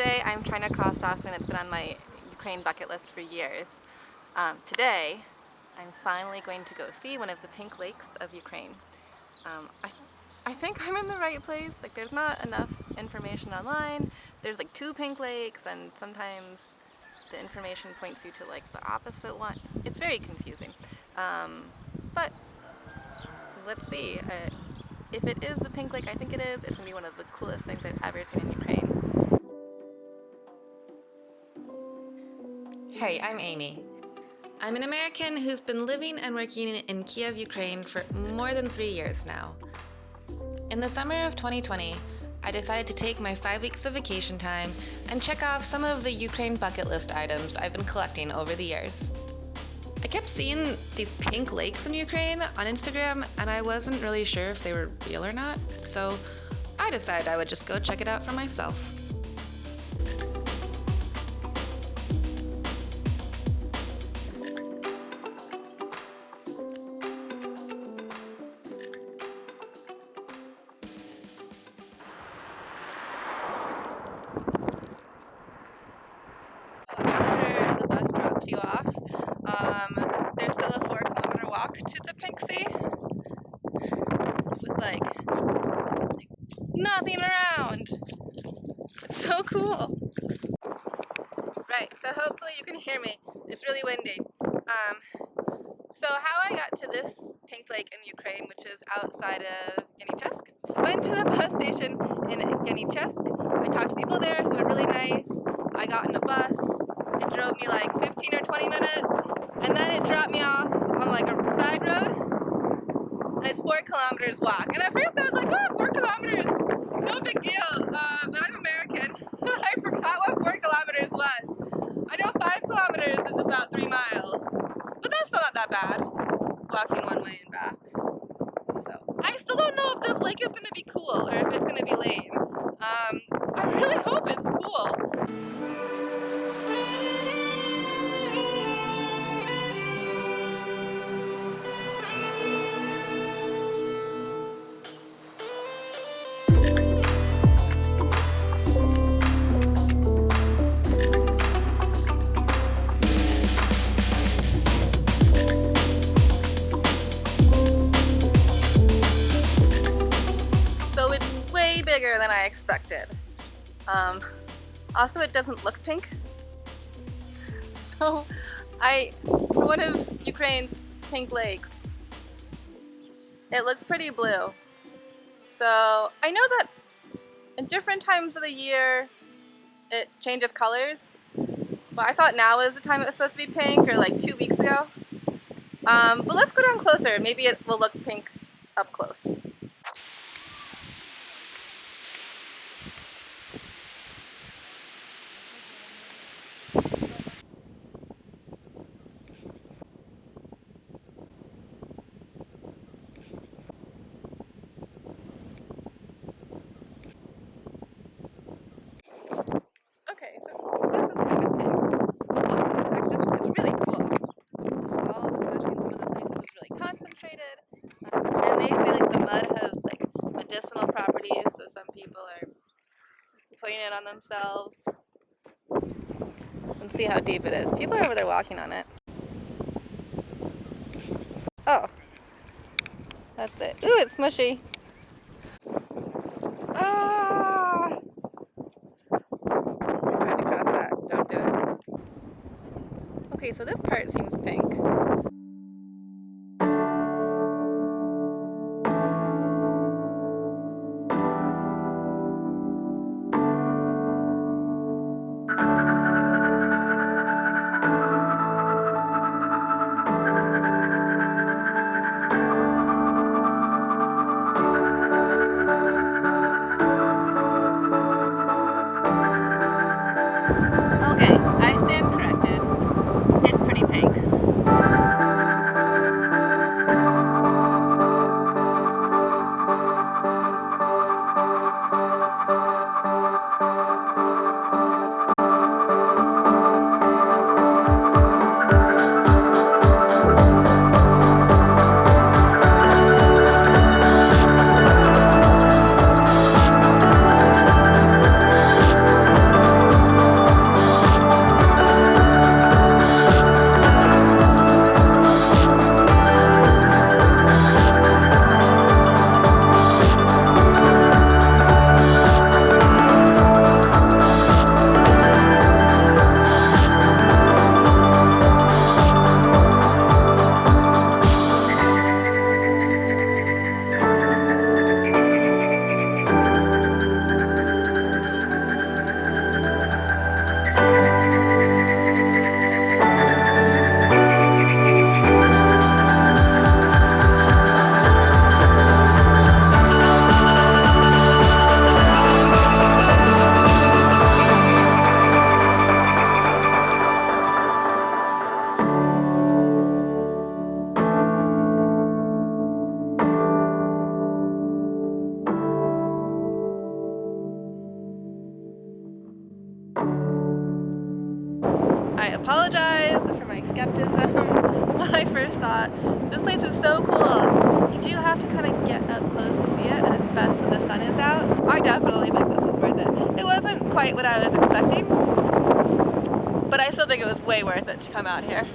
today I'm trying to cross off something that's been on my Ukraine bucket list for years. Today I'm finally going to go see one of the pink lakes of Ukraine. I think I'm in the right place. Like, there's not enough information online. There's like 2 pink lakes, and sometimes the information points you to like the opposite one. It's very confusing. But let's see. If it is the pink lake I think it is, it's going to be one of the coolest things I've ever seen in Ukraine. Hey, I'm Amy. I'm an American who's been living and working in Kiev, Ukraine for more than 3 years now. In the summer of 2020, I decided to take my 5 weeks of vacation time and check off some of the Ukraine bucket list items I've been collecting over the years. I kept seeing these pink lakes in Ukraine on Instagram, and I wasn't really sure if they were real or not, so I decided I would just go check it out for myself. After the bus drops you off, there's still a 4-kilometer walk to the Pink Sea with like nothing around. It's so cool. Right, so hopefully you can hear me. It's really windy. So how I got to this pink lake in Ukraine, which is outside of Yenichesk, I went to the bus station in Yenichesk. I talked to people there who were really nice. I got in a bus. It drove me like 15 or 20 minutes, and then it dropped me off on like a side road, and it's 4 kilometers walk. And at first I was like, oh, 4 kilometers, no big deal, but I'm American. I forgot what 4 kilometers was. I know 5 kilometers is about 3 miles, but that's still not that bad, walking one way and back. So I still don't know if this lake is going to be cool or if it's going to be lame. I really hope it's cool. So it's way bigger than I expected. Also, it doesn't look pink. So for one of Ukraine's pink lakes, it looks pretty blue. So I know that in different times of the year it changes colors, but I thought now was the time it was supposed to be pink, or like 2 weeks ago. But let's go down closer. Maybe it will look pink up close. Okay, so this is kind of pink. Also, it's really cool. The salt, especially in some of the places, is really concentrated. And they say like the mud has like medicinal properties, so some people are putting it on themselves. Let's see how deep it is. People are over there walking on it. Oh, that's it. Ooh, it's smushy. Ah! I tried to cross that. Don't do it. Okay, so this part seems pink. Okay, I stand corrected. It's pretty pink. I apologize for my skepticism when I first saw it. This place is so cool. You do have to kind of get up close to see it, and it's best when the sun is out. I definitely think this was worth it. It wasn't quite what I was expecting, but I still think it was way worth it to come out here.